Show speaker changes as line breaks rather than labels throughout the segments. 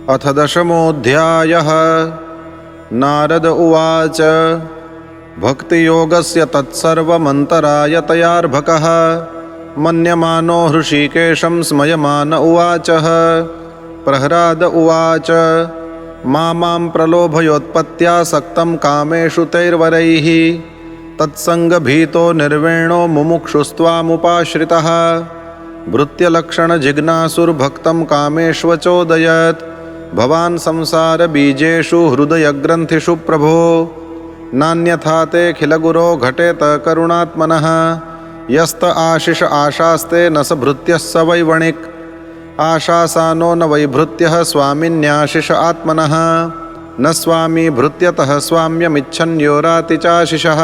अथ दशमोऽध्यायः। नारद उवाच भक्तियोगस्य तत्सर्वमन्तरायतयार्भकः मन्यमानो हृषीकेशं स्मयमान उवाचः। प्रह्लाद उवाच मां प्रलोभयोत्पत्त्यासक्तं कामेषु तैर्वरैः तत्सङ्गभीतो निर्वेणो मुमुक्षुस्त्वामुपाश्रितः भृत्यलक्षणजिज्ञासुर्भक्तं कामेष्वचोदयत् भवान् संसारबीजेषु हृदयग्रन्थिषु प्रभो नान्यथा तेऽखिलगुरो घटेत करुणात्मनः यस्त आशिष आशास्ते न स भृत्यः स वैवणिक् आशासानो न वैभृत्यः स्वामिन्याशिष आत्मनः न स्वामी भृत्यतः स्वाम्यमिच्छन्यो चाशिषः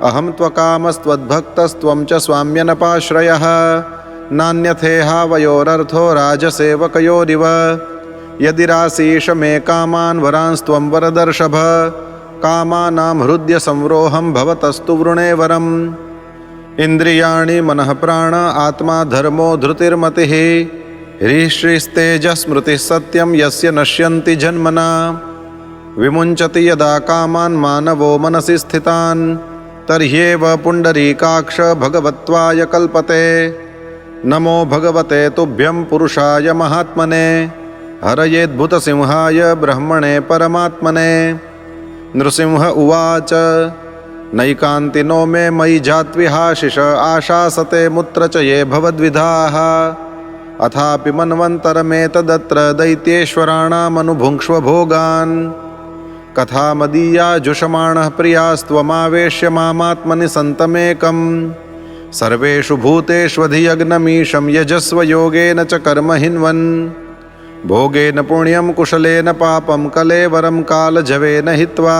अहं त्वकामस्त्वद्भक्तस्त्वं च स्वाम्यनपाश्रयः नान्यथेहावयोरर्थो राजसेवकयोरिव यदि रासीष मे कामान् वरांस्त्वं वरदर्शभ कामानां हृदय संरोहं भवतस्तु वृणे वरम् इन्द्रियाणि मनः प्राण आत्मा धर्मो धृतिर्मतिः ह्रीश्रीस्तेजः स्मृतिः सत्यं यस्य नश्यन्ति जन्मना विमुञ्चति यदा कामान् मानवो मनसि स्थितान् तर्ह्येव पुण्डरीकाक्ष भगवत्वाय कल्पते नमो भगवते तुभ्यं पुरुषाय महात्मने हरयेद्भुतसिंहाय ब्रह्मणे परमात्मने। नृसिंह उवाच नैकान्तिनो मे मयि जात्विहाशिष आशासते मुत्र च ये भवद्विधाः अथापि मन्वन्तरमेतदत्र दैत्येश्वराणामनुभुङ्क्ष्व भोगान् कथामदीया जुषमाणः प्रियास्त्वमावेश्य मामात्मनि सन्तमेकम् सर्वेषु भूतेष्वधियग्नमीशं यजस्व योगेन च कर्म हिन्वन् भोगेन पुण्यं कुशलेन पापं कलेवरं कालजवेन हित्वा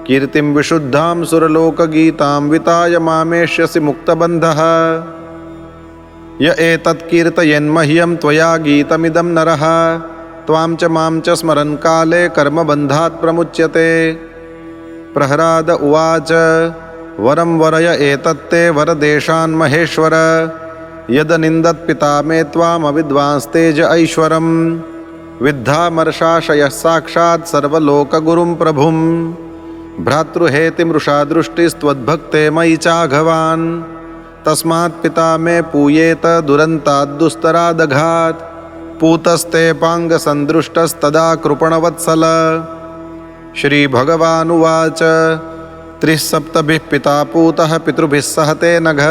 कीर्तिं विशुद्धां सुरलोकगीतां विताय मामेष्यसि मुक्तबन्धः य एतत् कीर्तयन्मह्यं त्वया गीतमिदं नरः त्वां च मां च स्मरन् काले कर्मबन्धात् प्रमुच्यते। प्रह्लाद उवाच वरं वरय एतत्ते वरदेशान् महेश्वर यदनिन्दत्पिता मे त्वामविद्वांस्तेज ऐश्वरं विद्धामर्षाशयः साक्षात् सर्वलोकगुरुं प्रभुं भ्रातृहेतिमृषा दृष्टिस्त्वद्भक्ते मयि चाघवान् तस्मात् पिता मे पूयेत दुरन्ताद्दुस्तरादघात् पूतस्ते पाङ्गसन्दृष्टस्तदा कृपणवत्सल। श्रीभगवानुवाच त्रिः सप्तभिः पिता पूतः पितृभिः सह ते नघ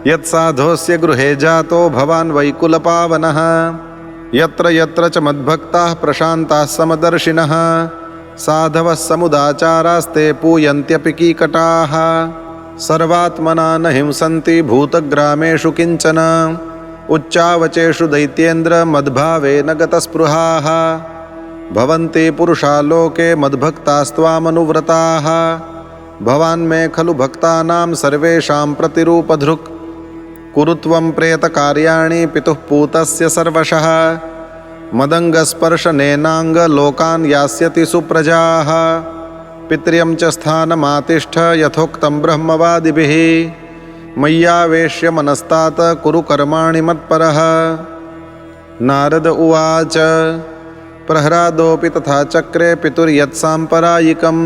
यत्साधोऽस्य गृहे जातो भवान् वैकुलपावनः यत्र यत्र च मद्भक्ताः प्रशान्ताः समदर्शिनः साधवः समुदाचारास्ते पूयन्त्यपि कीकटाः सर्वात्मना न हिंसन्ति भूतग्रामेषु किञ्चन उच्चावचेषु दैत्येन्द्र मद्भावेन गतस्पृहाः भवन्ति पुरुषा लोके मद्भक्तास्त्वामनुव्रताः भवान् मे खलु भक्तानां सर्वेषां प्रतिरूपधृक् कुरु त्वं प्रेतकार्याणि पितुः पूतस्य सर्वशः मदङ्गस्पर्शनेनाङ्गलोकान् यास्यति सुप्रजाः पित्र्यं च स्थानमातिष्ठ यथोक्तं ब्रह्मवादिभिः मय्यावेश्य मनस्तात कुरु कर्माणि मत्परः। नारद उवाच प्रह्लादोऽपि तथा चक्रे पितुर्यत्साम्परायिकं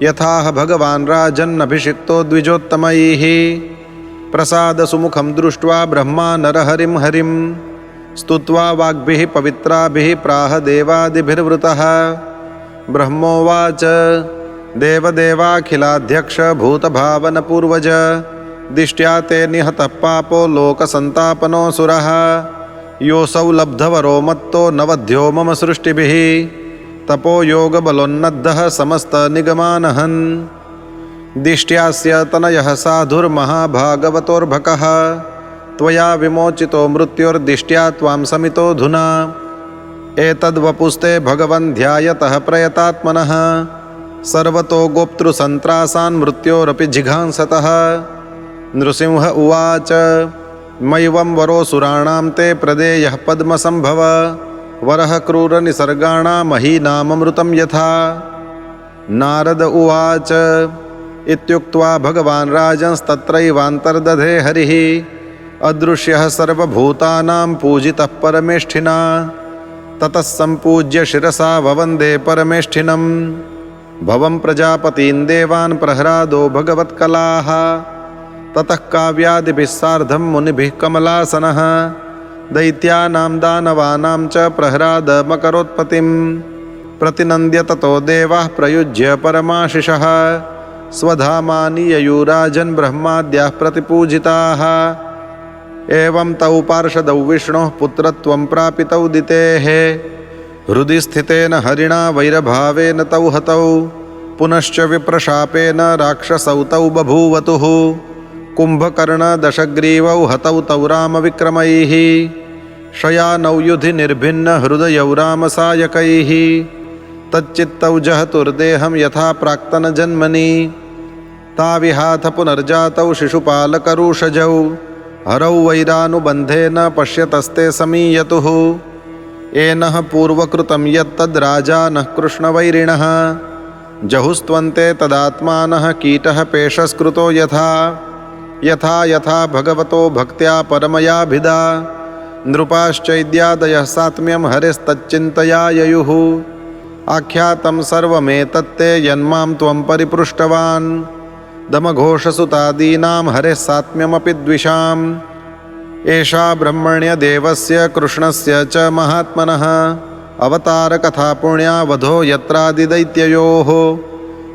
यथाह भगवान् राजन्नभिषिक्तो द्विजोत्तमैः प्रसादसुमुखं दृष्ट्वा ब्रह्मा नरहरिं हरिं स्तुत्वा वाग्भिः पवित्राभिः प्राह देवादिभिर्वृतः ब्रह्मोवाच देवदेवाखिलाध्यक्ष भूतभावनपूर्वज दिष्ट्या ते निहतः पापो लोकसन्तापनोऽसुरः योऽसौ लब्धवरो मत्तो नवध्यो मम सृष्टिभिः तपो योगबलोन्नद्धः समस्तनिगमानहन् दिष्ट्यास्य तनयः साधुर्महाभागवतोर्भकः त्वया विमोचितो मृत्योर्दिष्ट्या त्वां समितोऽधुना एतद्वपुस्ते भगवन् ध्यायतः प्रयतात्मनः सर्वतो गोप्तृसन्त्रासान् मृत्योरपि जिघांसतः। नृसिंह उवाच मैवं वरोऽसुराणां ते प्रदेयः पद्मसम्भव वरः क्रूरनिसर्गाणामहीनाममृतं यथा। नारद उवाच इत्युक्त्वा भगवान् राजंस्तत्रैवान्तर्दधे हरिः अदृश्यः सर्वभूतानां पूजितः परमेष्ठिना ततः सम्पूज्य शिरसा ववन्दे परमेष्ठिनं भवं प्रजापतीन् देवान् प्रह्लादो भगवत्कलाः ततः काव्यादिभिः सार्धं मुनिभिः कमलासनः दैत्यानां दानवानां च प्रह्लादमकरोत्पत्तिं प्रतिनन्द्य ततो देवाः प्रयुज्य परमाशिषः स्वधामानि ययुराजन् ब्रह्माद्याः प्रतिपूजिताः एवं तौ पार्षदौ विष्णोः पुत्रत्वं प्रापितौ दितेः हृदि स्थितेन हरिणा वैरभावेन तौ हतौ पुनश्च विप्रशापेन राक्षसौ तौ बभूवतुः कुम्भकर्ण-दशग्रीवौ हतौ तौ रामविक्रमैः शयानौ युधि निर्भिन्न हृदयौ रामसायकैः तच्चित्तौ जहतुर्देहं यथा प्राक्तनजन्मनि ताविहाथ पुनर्जातौ शिशुपालकरुषजौ हरौ वैरानुबन्धेन पश्यतस्ते समीयतुः येनः पूर्वकृतं यत्तद्राजानः कृष्णवैरिणः जहुस्त्वन्ते तदात्मानः कीटः पेशस्कृतो यथा यथा यथा भगवतो भक्त्या परमयाभिधा नृपाश्चैद्यादयः सात्म्यं हरेस्तच्चिन्तया ययुः आख्यातं सर्वमेतत्ते यन्मां त्वं परिपृष्टवान् दमघोषसुतादीनां हरेः सात्म्यमपि द्विषाम् एषा ब्रह्मण्यदेवस्य कृष्णस्य च महात्मनः अवतारकथा पुण्या वधो यत्रादिदैत्ययोः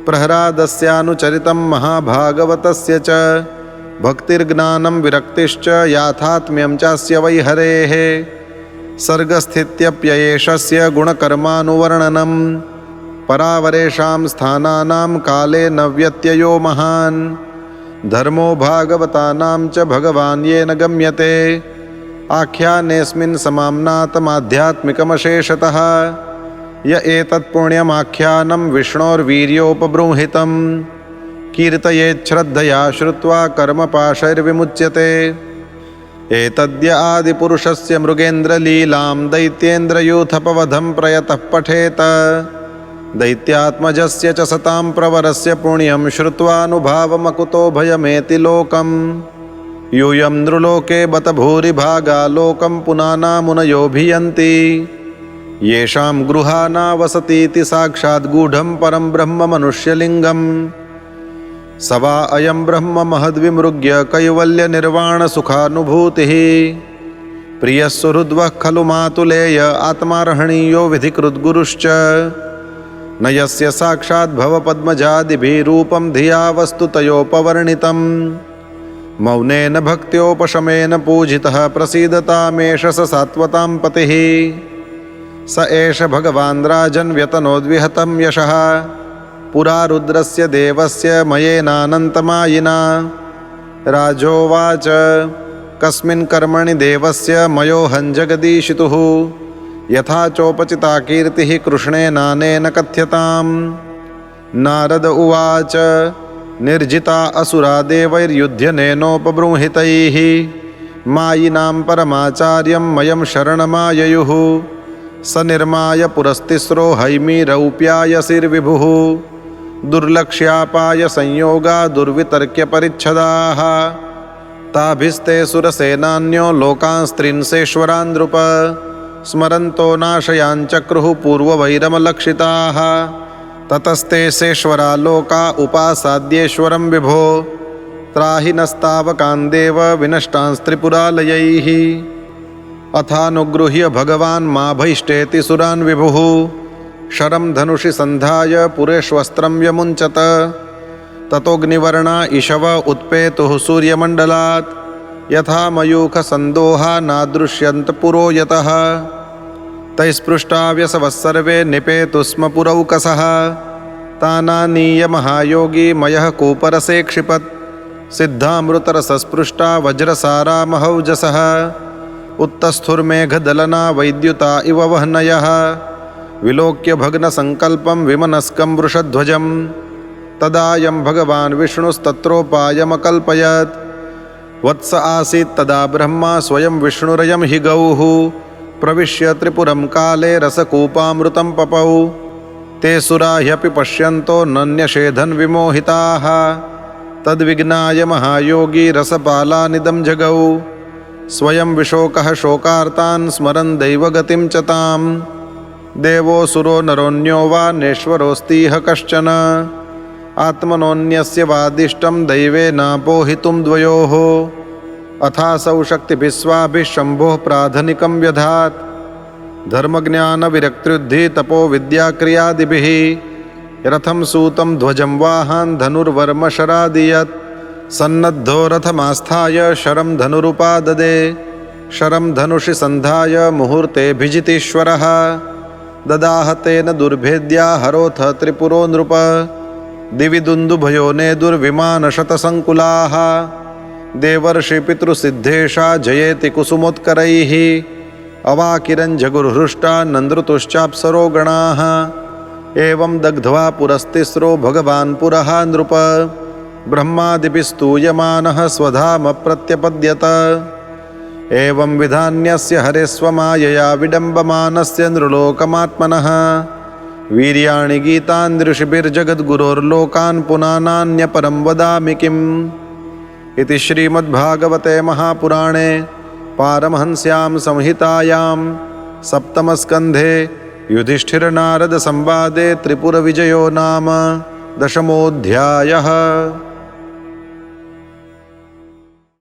प्रह्लादस्यानुचरितं महाभागवतस्य च भक्तिर्ज्ञानं विरक्तिश्च याथात्म्यं चास्य वै हरेः सर्गस्थित्यप्ययेषस्य गुणकर्मानुवर्णनं परावरेषां स्थानानां काले न व्यत्ययो महान् धर्मो भागवतानां च भगवान् येन गम्यते आख्यानेऽस्मिन् समाम्नातमाध्यात्मिकमशेषतः य एतत्पुण्यमाख्यानं विष्णोर्वीर्योपबृंहितं कीर्तयेच्छ्रद्धया श्रुत्वा कर्मपाशैर्विमुच्यते एतद्य आदिपुरुषस्य मृगेन्द्रलीलां दैत्येन्द्रयूथपवधं प्रयतः पठेत दैत्यात्मजस्य च सतां प्रवरस्य पुण्यं श्रुत्वानुभावमकुतो भयमेति लोकम् यूयं नृलोके बत भूरिभागा लोकं पुनाना मुनयोऽभियन्ति येषां गृहानावसतीति साक्षात् गूढं परं ब्रह्म मनुष्यलिङ्गम् स वा अयं ब्रह्म महद्विमृग्य कैवल्यनिर्वाणसुखानुभूतिः प्रियः सुहृद्वः खलु मातुलेय आत्मार्हणीयो विधिकृद्गुरुश्च न यस्य साक्षात् भवपद्मजादिभिः रूपं धिया वस्तुतयोपवर्णितं मौनेन भक्त्योपशमेन पूजितः प्रसीदतामेष स सात्वतां पतिः स एष भगवान् राजन् व्यतनोद्विहतं यशः पुरा रुद्रस्य देवस्य मयेनानन्तमायिना राजोवाच कस्मिन् कर्मणि देवस्य मयोऽहं जगदीशितुः यथा चोपचिता कीर्तिः कृष्णेनानेन कथ्यताम् नारद उवाच निर्जिता असुरा देवैर्युध्यनेनोपबृंहितैः मायिनां परमाचार्यं मयं शरणमाययुः स निर्माय पुरस्तिस्रो हैमीरौप्यायसिर्विभुः दुर्लक्ष्यापाय संयोगा दुर्वितर्क्य परिच्छदाः ताभिस्ते सुरसेनान्यो लोकांस्त्रिंसेश्वरान् नृप स्मरन्तो नाशयाञ्चक्रुः पूर्ववैरमलक्षिताः ततस्ते सेश्वरा लोका उपासाद्येश्वरं विभो त्राहि नस्तावकान् देव विनष्टांस्त्रिपुरालयैः अथानुगृह्य भगवान् माभैष्टेति सुरान् विभुः शरं धनुषि सन्धाय पुरेष्वस्त्रं व्यमुञ्चत ततोऽग्निवर्णा इषव उत्पेतुः सूर्यमण्डलात् यथा मयूखसन्दोहा नादृश्यन्त पुरो यतः तैस्पृष्टाव्यसवः सर्वे निपेतु स्म पुरौकसः तानानीय महायोगी मयः कूपरसे क्षिपत् सिद्धामृतरसस्पृष्टा वज्रसारा महौजसः उत्तस्थुर्मेघदलना वैद्युता इव वह्नयः विलोक्य भग्नसङ्कल्पं विमनस्कं वृषध्वजं तदायं भगवान् विष्णुस्तत्रोपायमकल्पयत् वत्स आसीत् तदा ब्रह्मा स्वयं विष्णुरयं हि गौः प्रविश्य त्रिपुरं काले रसकूपामृतं पपौ ते सुरा ह्यपि पश्यन्तो नन्यषेधन् विमोहिताः तद्विघ्नाय महायोगी रसपालानिदं जगौ स्वयं विशोकः शोकार्तान् स्मरन् दैवगतिं च ताम् देवोऽसुरो नरोऽन्यो वा नेश्वरोऽस्तीह कश्चन आत्मनोऽन्यस्य वादिष्टं दैवेनापोहितुं द्वयोः अथासौ शक्तिभिस्वाभिः शम्भोः प्राधनिकं व्यधात् धर्मज्ञानविरक्त्युद्धि तपो विद्याक्रियादिभिः रथं सूतं ध्वजं वाहन् धनुर्वर्मशरादियत् सन्नद्धो रथमास्थाय शरं धनुरुपाददे शरं धनुषि सन्धाय मुहूर्तेऽभिजितीश्वरः ददाह तेन दुर्भेद्या हरोथ त्रिपुरो नृप दिवि दुन्दुभयो नेदुर्विमानशतसङ्कुलाः देवर्षिपितृसिद्धेशा जयेति कुसुमोत्करैः अवाकिरञ्जगुर्हृष्टा नन्दृतुश्चाप्सरो गणाः एवं दग्ध्वा पुरस्तिस्रो भगवान् पुरः नृप ब्रह्मादिभिस्तूयमानः स्वधाम प्रत्यपद्यत एवं विधान्यस्य हरेस्वमायया विडम्बमानस्य नृलोकमात्मनः वीर्याणि गीतान् ऋषिभिर्जगद्गुरोर्लोकान् पुनानान्यपरं वदामि किम् इति श्रीमद्भागवते महापुराणे पारमहंस्यां संहितायां सप्तमस्कन्धे युधिष्ठिरनारदसंवादे त्रिपुरविजयो नाम 10मोऽध्यायः।